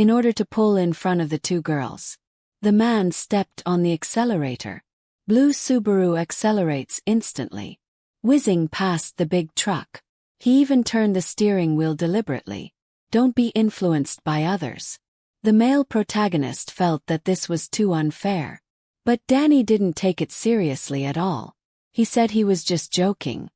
in order to pull in front of the two girls. The man stepped on the accelerator. Blue Subaru accelerates instantly, whizzing past the big truck. He even turned the steering wheel deliberately. Don't be influenced by others. The male protagonist felt that this was too unfair. But Danny didn't take it seriously at all. He said he was just joking.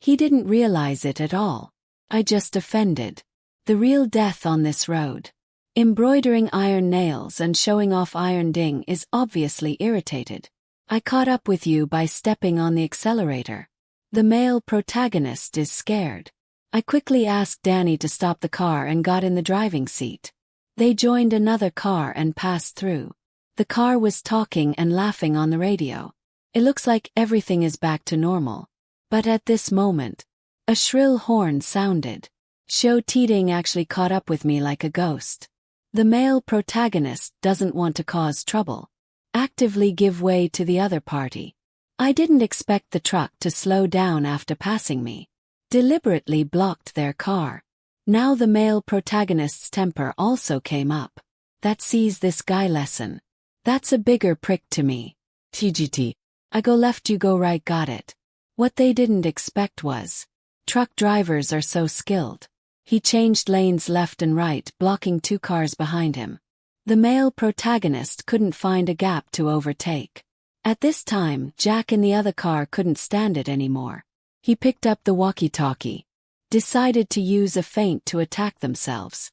He didn't realize it at all. I just offended. The real death on this road. Embroidering iron nails and showing off iron ding is obviously irritated. I caught up with you by stepping on the accelerator. The male protagonist is scared. I quickly asked Danny to stop the car and got in the driving seat. They joined another car and passed through. The car was talking and laughing on the radio. It looks like everything is back to normal. But at this moment, a shrill horn sounded. Show Teeding actually caught up with me like a ghost. The male protagonist doesn't want to cause trouble. Actively give way to the other party. I didn't expect the truck to slow down after passing me. Deliberately blocked their car. Now the male protagonist's temper also came up. That sees this guy lesson. That's a bigger prick to me. TGT. I go left, you go right, got it. What they didn't expect was, truck drivers are so skilled. He changed lanes left and right, blocking two cars behind him. The male protagonist couldn't find a gap to overtake. At this time, Jack in the other car couldn't stand it anymore. He picked up the walkie-talkie. Decided to use a feint to attack themselves.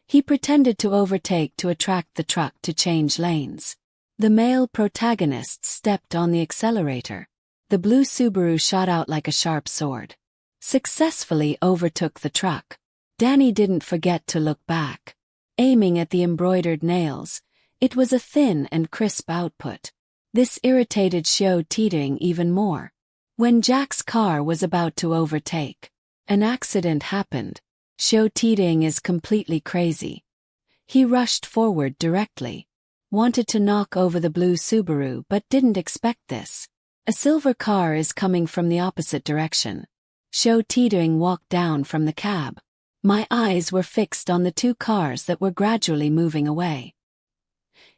He pretended to overtake to attract the truck to change lanes. The male protagonist stepped on the accelerator. The blue Subaru shot out like a sharp sword. Successfully overtook the truck. Danny didn't forget to look back. Aiming at the embroidered nails, it was a thin and crisp output. This irritated Show Teeding even more. When Jack's car was about to overtake, an accident happened. Show Teeding is completely crazy. He rushed forward directly. Wanted to knock over the blue Subaru but didn't expect this. A silver car is coming from the opposite direction. Show Teeding walked down from the cab. My eyes were fixed on the two cars that were gradually moving away.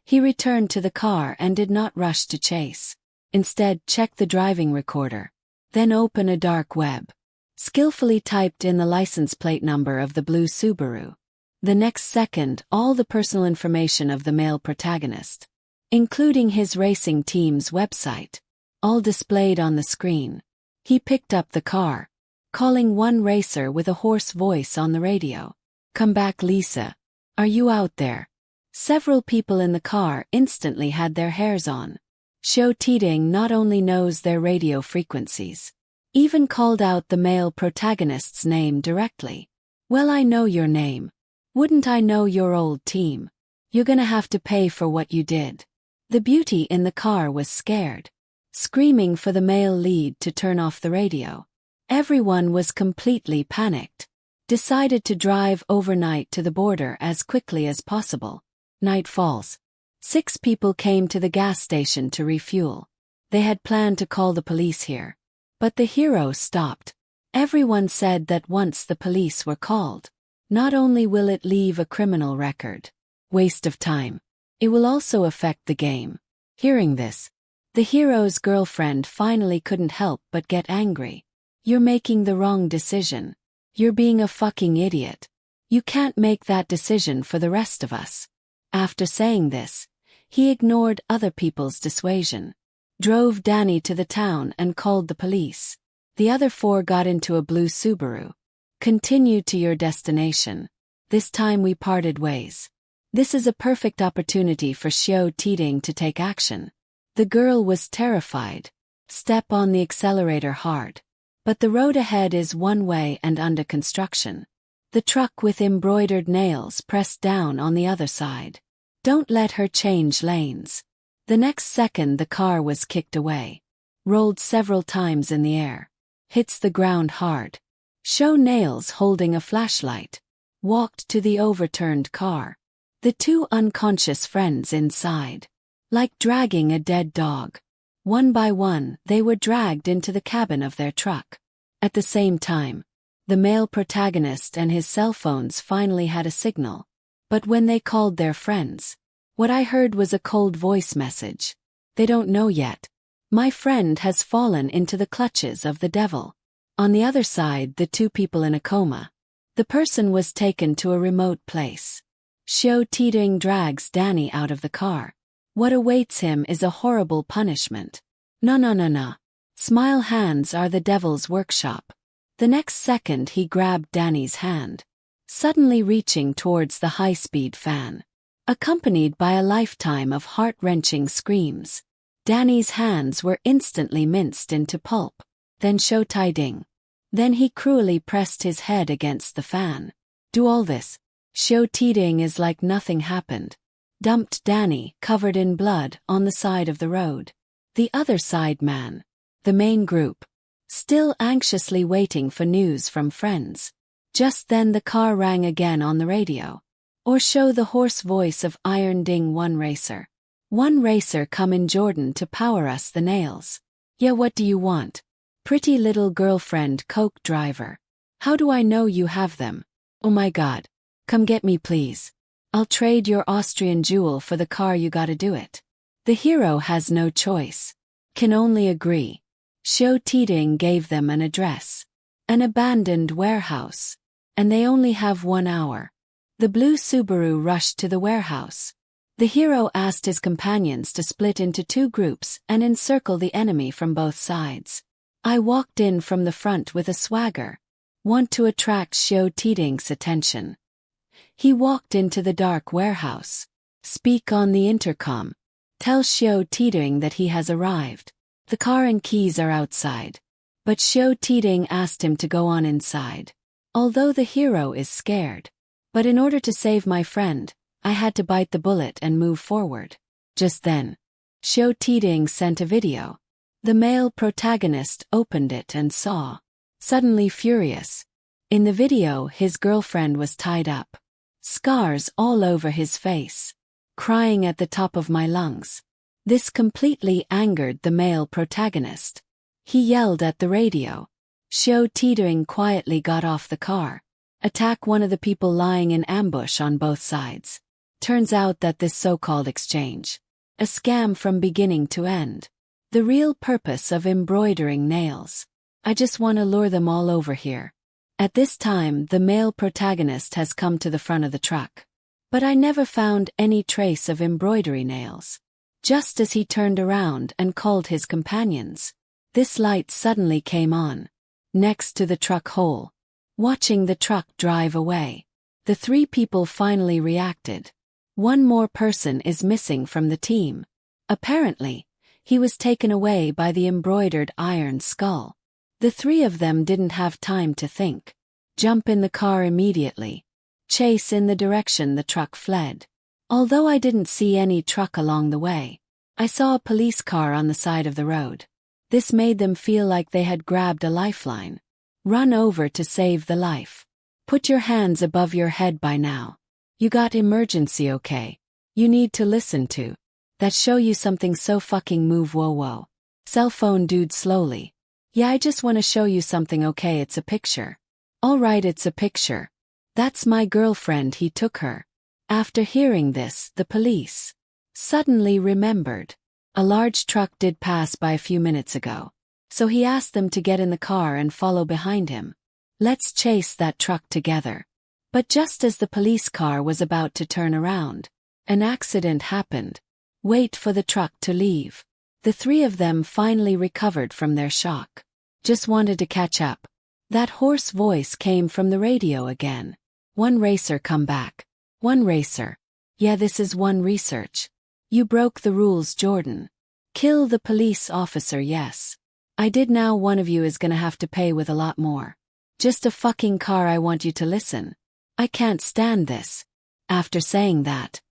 He returned to the car and did not rush to chase. Instead, checked the driving recorder. Then open a dark web. Skillfully typed in the license plate number of the blue Subaru. The next second, all the personal information of the male protagonist, including his racing team's website, all displayed on the screen. He picked up the car, calling one racer with a hoarse voice on the radio. "Come back, Lisa. Are you out there?" Several people in the car instantly had their hairs on. Show Teeding not only knows their radio frequencies, even called out the male protagonist's name directly. "Well, I know your name. Wouldn't I know your old team? You're gonna have to pay for what you did." The beauty in the car was scared, screaming for the male lead to turn off the radio. Everyone was completely panicked. Decided to drive overnight to the border as quickly as possible. Night falls. 6 people came to the gas station to refuel. They had planned to call the police here. But the hero stopped. Everyone said that once the police were called, not only will it leave a criminal record, waste of time, it will also affect the game. Hearing this, the hero's girlfriend finally couldn't help but get angry. "You're making the wrong decision. You're being a fucking idiot. You can't make that decision for the rest of us." After saying this, he ignored other people's dissuasion. Drove Danny to the town and called the police. The other 4 got into a blue Subaru. "Continue to your destination. This time we parted ways." This is a perfect opportunity for Show Teeding to take action. The girl was terrified. Step on the accelerator hard. But the road ahead is one way and under construction. The truck with embroidered nails pressed down on the other side. Don't let her change lanes. The next second the car was kicked away. Rolled several times in the air. Hits the ground hard. Show nails holding a flashlight. Walked to the overturned car. The 2 unconscious friends inside. Like dragging a dead dog. One by one, they were dragged into the cabin of their truck. At the same time, the male protagonist and his cell phones finally had a signal. But when they called their friends, what I heard was a cold voice message. They don't know yet. My friend has fallen into the clutches of the devil. On the other side, the two people in a coma. The person was taken to a remote place. Xiao Tiding drags Danny out of the car. What awaits him is a horrible punishment. No. Smile hands are the devil's workshop. The next second he grabbed Danny's hand, suddenly reaching towards the high-speed fan. Accompanied by a lifetime of heart-wrenching screams, Danny's hands were instantly minced into pulp. Then Xiao Tiding. Then he cruelly pressed his head against the fan. Do all this. Xiao Tiding is like nothing happened. Dumped Danny, covered in blood, on the side of the road. The other side man. The main group. Still anxiously waiting for news from friends. Just then the car rang again on the radio. Or show the hoarse voice of Iron Ding One Racer. One Racer come in Jordan to power us the nails. Yeah, what do you want? Pretty little girlfriend coke driver. How do I know you have them? Oh my god. Come get me please. I'll trade your Austrian jewel for the car, you gotta do it. The hero has no choice. Can only agree. Xiao Tiding gave them an address. An abandoned warehouse. And they only have 1 hour. The blue Subaru rushed to the warehouse. The hero asked his companions to split into 2 groups and encircle the enemy from both sides. I walked in from the front with a swagger. Want to attract Xiao Tiding's attention. He walked into the dark warehouse. Speak on the intercom. Tell Xiao Tiding that he has arrived. The car and keys are outside. But Xiao Tiding asked him to go on inside. Although the hero is scared. But in order to save my friend, I had to bite the bullet and move forward. Just then, Xiao Tiding sent a video. The male protagonist opened it and saw. Suddenly furious. In the video, his girlfriend was tied up. Scars all over his face. Crying at the top of my lungs. This completely angered the male protagonist. He yelled at the radio. Xiao Tiding quietly got off the car. Attack one of the people lying in ambush on both sides. Turns out that this so-called exchange. A scam from beginning to end. The real purpose of embroidering nails. I just want to lure them all over here. At this time, the male protagonist has come to the front of the truck. But I never found any trace of embroidery nails. Just as he turned around and called his companions, this light suddenly came on. Next to the truck hole. Watching the truck drive away. The 3 people finally reacted. One more person is missing from the team. Apparently, he was taken away by the embroidered iron skull. The 3 of them didn't have time to think. Jump in the car immediately. Chase in the direction the truck fled. Although I didn't see any truck along the way, I saw a police car on the side of the road. This made them feel like they had grabbed a lifeline. Run over to save the life. Put your hands above your head by now. You got emergency, okay? You need to listen to. That show you something so fucking move, whoa. Cell phone dude slowly. Yeah, I just want to show you something, okay? It's a picture. Alright, it's a picture. That's my girlfriend, he took her. After hearing this, the police suddenly remembered. A large truck did pass by a few minutes ago. So he asked them to get in the car and follow behind him. Let's chase that truck together. But just as the police car was about to turn around, an accident happened. Wait for the truck to leave. The 3 of them finally recovered from their shock. Just wanted to catch up. That hoarse voice came from the radio again. One Racer come back. One Racer. Yeah, this is One Research. You broke the rules, Jordan. Kill the police officer, yes. I did. Now one of you is gonna have to pay with a lot more. Just a fucking car, I want you to listen. I can't stand this. After saying that,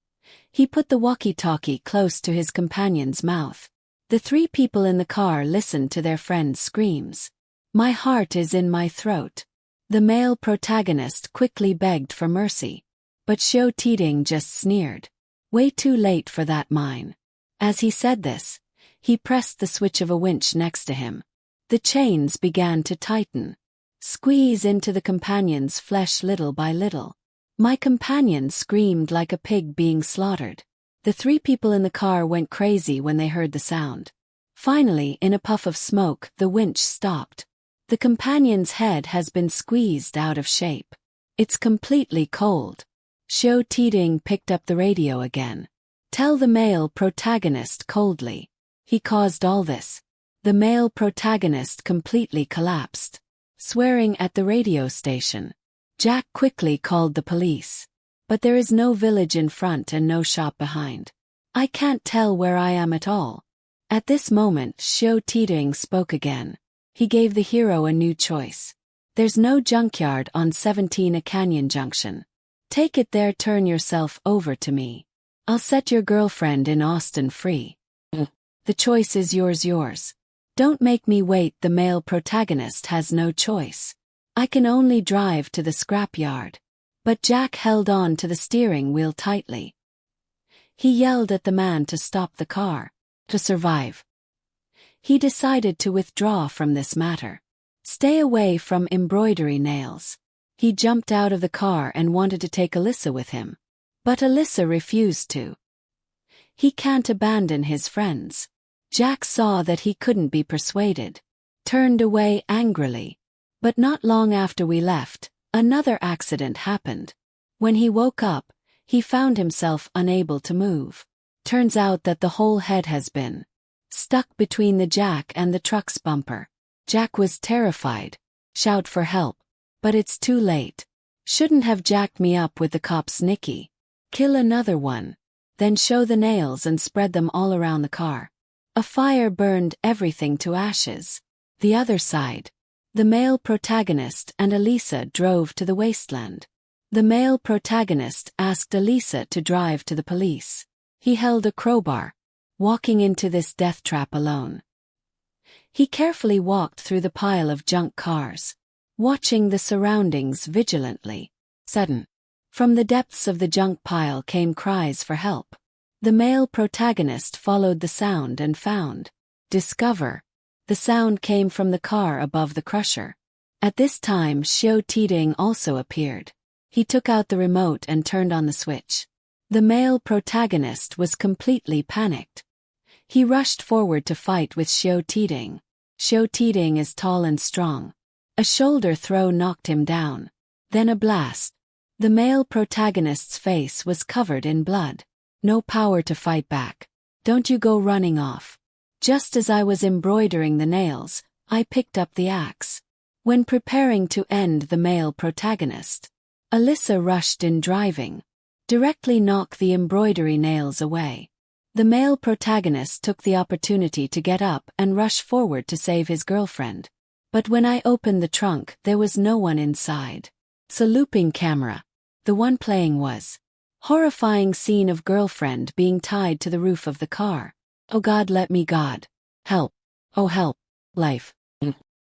he put the walkie-talkie close to his companion's mouth. The 3 people in the car listened to their friend's screams. My heart is in my throat. The male protagonist quickly begged for mercy. But Xiao Tiding just sneered. Way too late for that, mine. As he said this, he pressed the switch of a winch next to him. The chains began to tighten. Squeeze into the companion's flesh little by little. My companion screamed like a pig being slaughtered. The three people in the car went crazy when they heard the sound. Finally, in a puff of smoke, the winch stopped. The companion's head has been squeezed out of shape. It's completely cold. Xiao Tiding picked up the radio again. Tell the male protagonist coldly. He caused all this. The male protagonist completely collapsed, swearing at the radio station. Jack quickly called the police. But there is no village in front and no shop behind. I can't tell where I am at all. At this moment, Xiao Tiding spoke again. He gave the hero a new choice. There's no junkyard on 17 Canyon Junction. Take it there, turn yourself over to me. I'll set your girlfriend in Austin free. The choice is yours. Don't make me wait. The male protagonist has no choice. I can only drive to the scrapyard. But Jack held on to the steering wheel tightly. He yelled at the man to stop the car. To survive. He decided to withdraw from this matter. Stay away from embroidery nails. He jumped out of the car and wanted to take Alyssa with him. But Alyssa refused to. He can't abandon his friends. Jack saw that he couldn't be persuaded. Turned away angrily. But not long after we left, another accident happened. When he woke up, he found himself unable to move. Turns out that the whole head has been stuck between the jack and the truck's bumper. Jack was terrified. Shout for help. But it's too late. Shouldn't have jacked me up with the cops, Nikki. Kill another one. Then show the nails and spread them all around the car. A fire burned everything to ashes. The other side. The male protagonist and Elisa drove to the wasteland. The male protagonist asked Elisa to drive to the police. He held a crowbar, walking into this death trap alone. He carefully walked through the pile of junk cars, watching the surroundings vigilantly. Sudden. From the depths of the junk pile came cries for help. The male protagonist followed the sound and found. Discover. The sound came from the car above the crusher. At this time, Xiao Tiding also appeared. He took out the remote and turned on the switch. The male protagonist was completely panicked. He rushed forward to fight with Xiao Tiding. Xiao Tiding is tall and strong. A shoulder throw knocked him down. Then a blast. The male protagonist's face was covered in blood. No power to fight back. Don't you go running off. Just as I was embroidering the nails, I picked up the axe. When preparing to end the male protagonist, Alyssa rushed in driving. Directly knock the embroidery nails away. The male protagonist took the opportunity to get up and rush forward to save his girlfriend. But when I opened the trunk, there was no one inside. It's a looping camera. The one playing was horrifying scene of girlfriend being tied to the roof of the car. Oh God, let me, God. Help. Oh help. Life.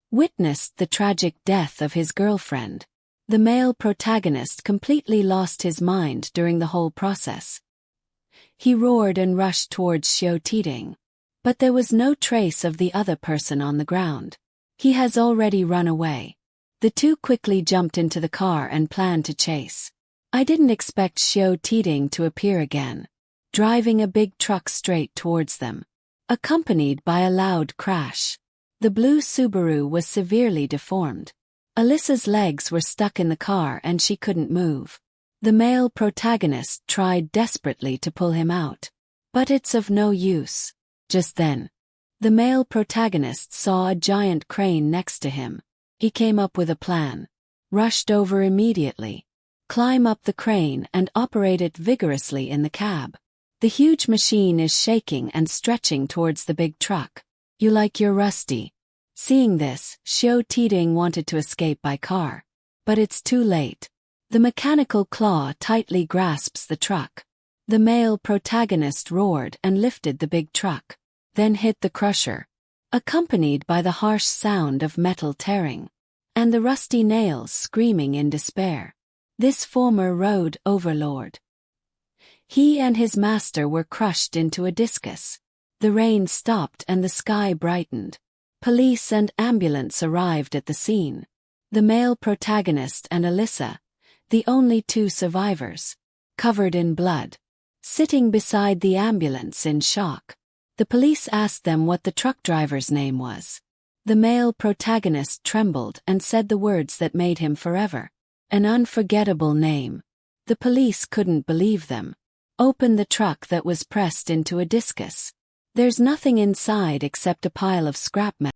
Witnessed the tragic death of his girlfriend. The male protagonist completely lost his mind during the whole process. He roared and rushed towards Xiao Tiding. But there was no trace of the other person on the ground. He has already run away. The two quickly jumped into the car and planned to chase. I didn't expect Xiao Tiding to appear again, driving a big truck straight towards them, accompanied by a loud crash. The blue Subaru was severely deformed. Alyssa's legs were stuck in the car and she couldn't move. The male protagonist tried desperately to pull him out. But it's of no use. Just then, the male protagonist saw a giant crane next to him. He came up with a plan. Rushed over immediately. Climb up the crane and operate it vigorously in the cab. The huge machine is shaking and stretching towards the big truck. You like your Rusty. Seeing this, Xiao Tiding wanted to escape by car. But it's too late. The mechanical claw tightly grasps the truck. The male protagonist roared and lifted the big truck, then hit the crusher, accompanied by the harsh sound of metal tearing, and the rusty nails screaming in despair. This former road overlord. He and his master were crushed into a discus. The rain stopped and the sky brightened. Police and ambulance arrived at the scene. The male protagonist and Alyssa, the only two survivors, covered in blood, sitting beside the ambulance in shock. The police asked them what the truck driver's name was. The male protagonist trembled and said the words that made him forever. An unforgettable name. The police couldn't believe them. Open the truck that was pressed into a discus. There's nothing inside except a pile of scrap metal.